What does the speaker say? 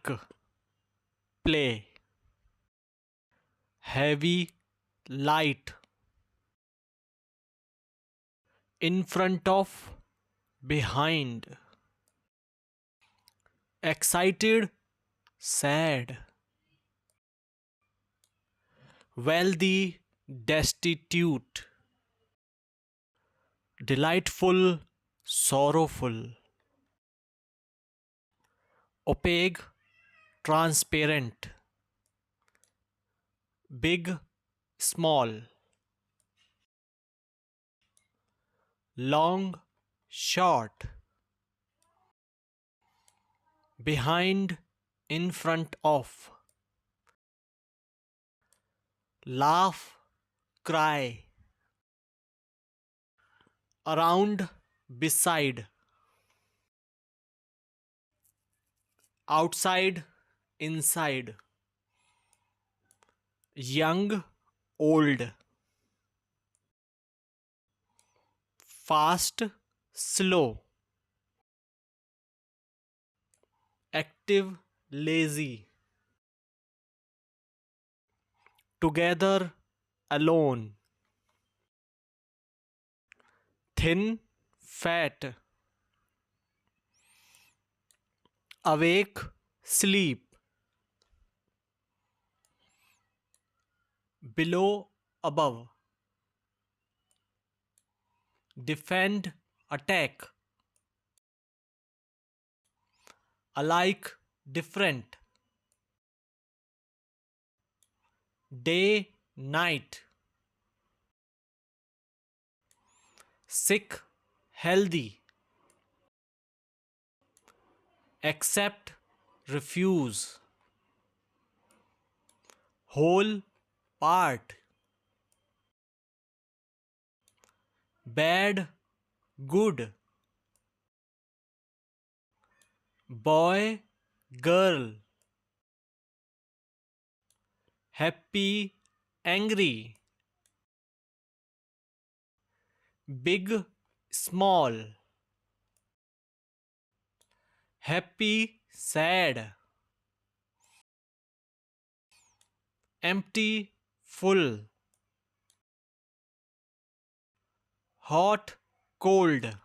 Thick, play. Heavy, light. In front of, behind. Excited, sad. Wealthy, destitute. Delightful, sorrowful. Opaque, transparent. Big, small. Long, short. Behind, in front of. Laugh, cry. Around, beside. Outside, inside. Young, old. Fast, slow. Active, lazy. Together, alone. Thin, fat. Awake, sleep. Below, above. Defend, attack. Alike, different. Day, night. Sick, healthy. Accept, refuse. Whole, part. Bad, good. Boy, girl. Happy, angry. Big, small. Happy, sad. Empty, full. Hot, cold.